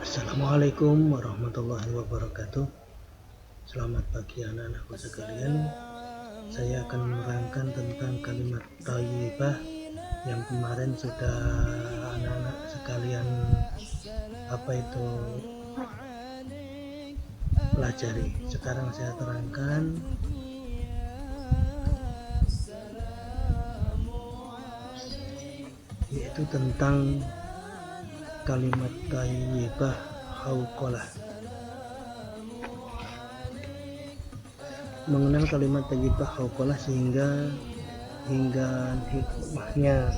Assalamualaikum warahmatullahi wabarakatuh. Selamat pagi anak-anakku sekalian. Saya akan menerangkan tentang kalimat thayyibah yang kemarin sudah anak-anak sekalian pelajari. Sekarang saya terangkan yaitu tentang kalimat thayyibah hauqalah. Mengenal kalimat thayyibah hauqalah hingga hikmahnya.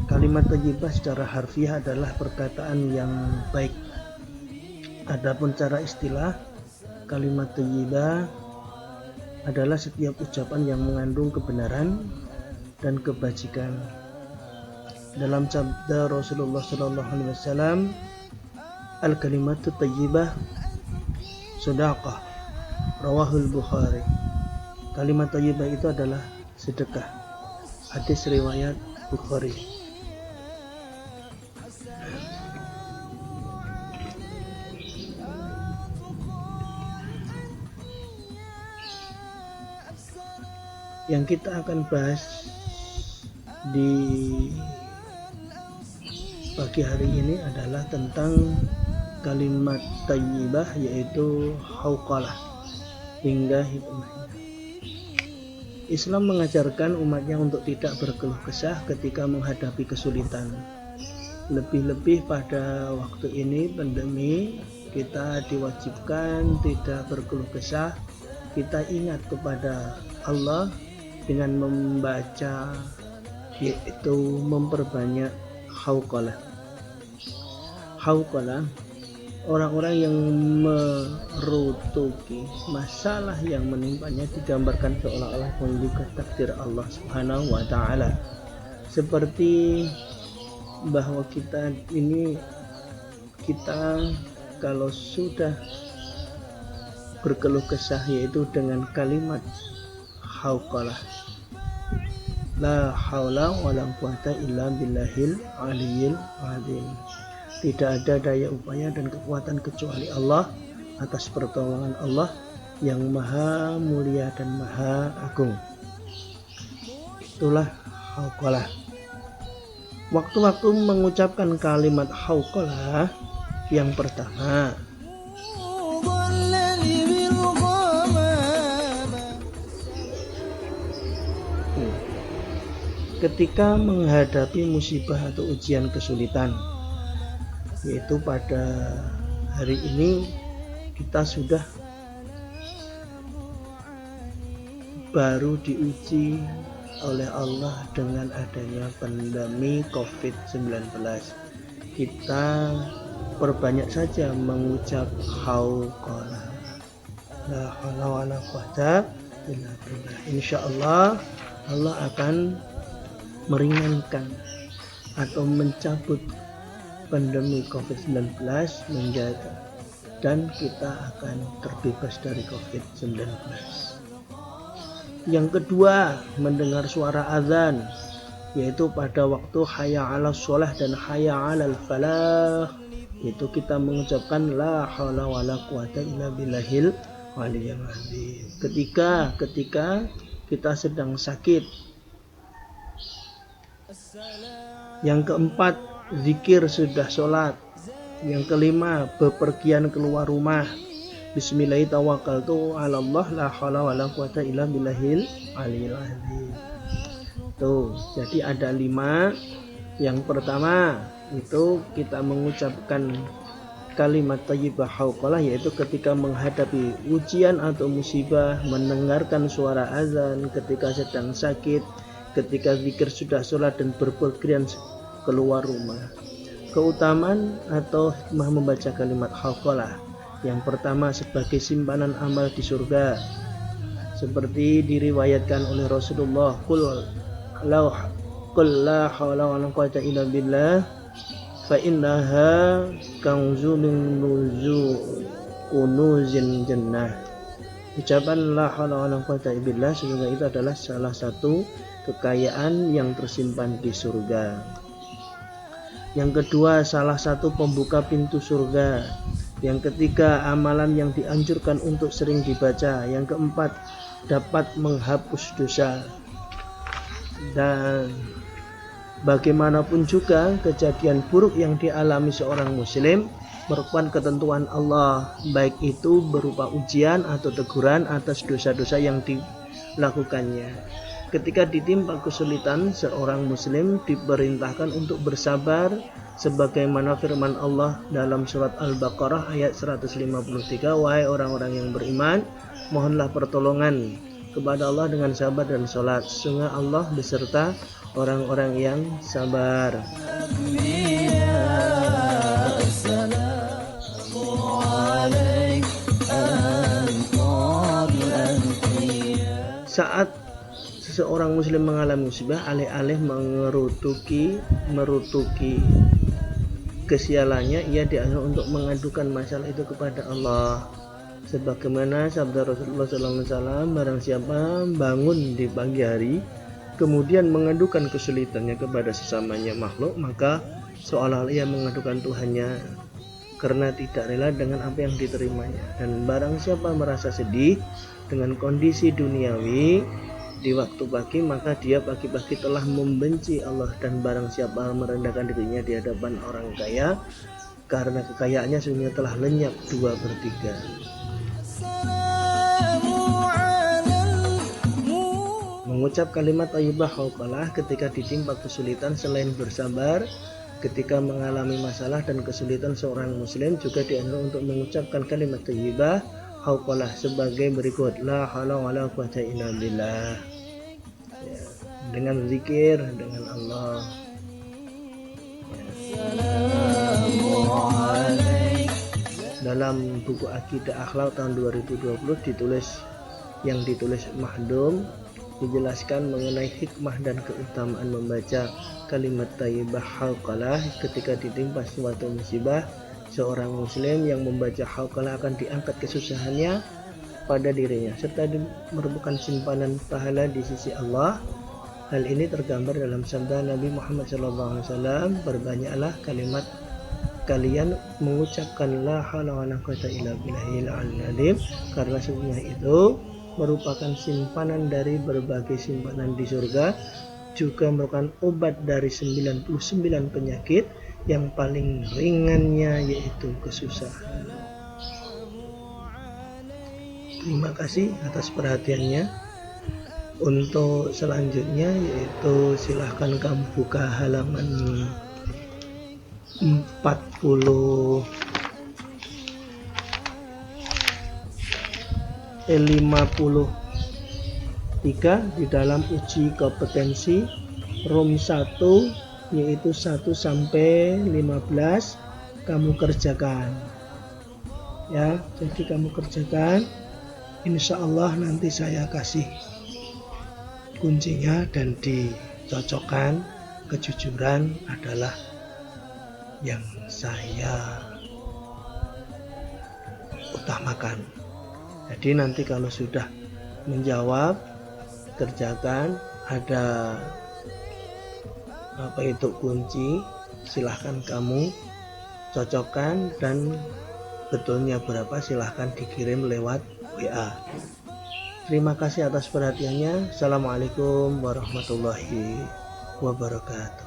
Kalimat thayyibah secara harfiah adalah perkataan yang baik. Adapun cara istilah, kalimat thayyibah adalah setiap ucapan yang mengandung kebenaran dan kebajikan. Dalam sabda Rasulullah SAW, al-kalimatu thayyibah shadaqah, rawahul Bukhari. Kalimat thayyibah itu adalah sedekah. Hadis riwayat Bukhari. Yang kita akan bahas di pagi hari ini adalah tentang kalimat thayyibah, yaitu hauqalah hingga hikmahnya. Islam mengajarkan umatnya untuk tidak berkeluh kesah ketika menghadapi kesulitan. Lebih-lebih pada waktu ini pandemi, kita diwajibkan tidak berkeluh kesah. Kita ingat kepada Allah dengan membaca, yaitu memperbanyak hauqalah. Hauqalah, orang-orang yang merutuki masalah yang menimpanya digambarkan seolah-olah membuka takdir Allah Subhanahu wa ta'ala. Seperti bahwa kita kalau sudah berkeluh kesah, yaitu dengan kalimat hauqalah, la haula wala quwata illa billahil aliyil azim. Tidak ada daya upaya dan kekuatan kecuali Allah atas pertolongan Allah yang maha mulia dan maha agung. Itulah hauqalah. Waktu-waktu mengucapkan kalimat hauqalah, yang pertama, ketika menghadapi musibah atau ujian kesulitan, yaitu pada hari ini kita sudah baru diuji oleh Allah dengan adanya pandemi COVID-19. Kita perbanyak saja mengucap hauqalah, la haula wala quwata illa billah. Insyaallah Allah akan meringankan atau mencabut pandemi COVID-19 menjaga, dan kita akan terbebas dari COVID-19. Yang kedua, mendengar suara azan, yaitu pada waktu hayya 'alas shalah dan hayya 'alal falah, itu kita mengucapkan la haula wala quwata illa billahil aliyil azim. Ketika kita sedang sakit. Yang keempat, zikir sudah sholat. Yang kelima, bepergian keluar rumah. Bismillahirrahmanirrahim, tawakkaltu 'alallah, la haula wala quwata illa billahil aliyil azim. Tuh, jadi ada 5. Yang pertama itu kita mengucapkan kalimat thayyibah hauqalah, yaitu ketika menghadapi ujian atau musibah, mendengarkan suara azan, ketika sedang sakit, ketika zikir sudah sholat, dan berpergian keluar rumah. Keutamaan atau hikmah membaca kalimat hauqalah. Yang pertama, sebagai simpanan amal di surga, seperti diriwayatkan oleh Rasulullah, qul la haula wala quwata illa billah fa innaha kanzu min kunuzil jannah. Ucapan la haula wala quwata illa billah, sesungguhnya itu adalah salah satu kekayaan yang tersimpan di surga. Yang kedua, salah satu pembuka pintu surga. Yang ketiga, amalan yang dianjurkan untuk sering dibaca. Yang keempat, dapat menghapus dosa. Dan bagaimanapun juga kejadian buruk yang dialami seorang muslim merupakan ketentuan Allah, baik itu berupa ujian atau teguran atas dosa-dosa yang dilakukannya. Ketika ditimpa kesulitan, seorang muslim diperintahkan untuk bersabar sebagaimana firman Allah dalam surat Al-Baqarah ayat 153, wahai orang-orang yang beriman, mohonlah pertolongan kepada Allah dengan sabar dan sholat. Sesungguhnya Allah beserta orang-orang yang sabar. Saat seseorang muslim mengalami musibah, alih-alih merutuki kesialannya, ia dianjurkan untuk mengadukan masalah itu kepada Allah. Sebagaimana sabda Rasulullah SAW, barang siapa bangun di pagi hari kemudian mengadukan kesulitannya kepada sesamanya makhluk, maka seolah-olah ia mengadukan Tuhannya karena tidak rela dengan apa yang diterimanya. Dan barang siapa merasa sedih dengan kondisi duniawi di waktu pagi, maka dia pagi-pagi telah membenci Allah. Dan barang siapa merendahkan dirinya di hadapan orang kaya, karena kekayaannya sesungguhnya telah lenyap 2/3. Mengucap kalimat thayyibah hauqalah ketika ditimpa kesulitan selain bersabar ketika mengalami masalah dan kesulitan, seorang muslim juga dianjurkan untuk mengucapkan kalimat thayyibah hauqalah sebagai berikut: la haula wala quwwata illa billah. Ya, dengan zikir dengan Allah. Dalam buku Aqidah Akhlak tahun 2020 ditulis Mahdum, dijelaskan mengenai hikmah dan keutamaan membaca kalimat thayyibah hauqalah ketika ditimpa suatu musibah. Seorang muslim yang membaca hauqalah akan diangkat kesusahannya pada dirinya serta merupakan simpanan pahala di sisi Allah. Hal ini tergambar dalam sabda Nabi Muhammad SAW, berbanyaklah kalian mengucapkan la haula wala quwwata illa billahil azim, karena sesungguhnya itu merupakan simpanan dari berbagai simpanan di surga, juga merupakan obat dari 99 penyakit, yang paling ringannya yaitu kesusahan. Terima kasih atas perhatiannya. Untuk selanjutnya yaitu silahkan kamu buka halaman 53 di dalam uji kompetensi Rom 1 yaitu 1 sampai 15 kamu kerjakan ya. Jadi kamu kerjakan, insya Allah nanti saya kasih kuncinya dan dicocokkan. Kejujuran adalah yang saya utamakan. Jadi nanti kalau sudah menjawab, kerjakan, ada apa itu kunci, silahkan kamu cocokkan, dan betulnya berapa silahkan dikirim lewat WA. Terima kasih atas perhatiannya. Assalamualaikum warahmatullahi wabarakatuh.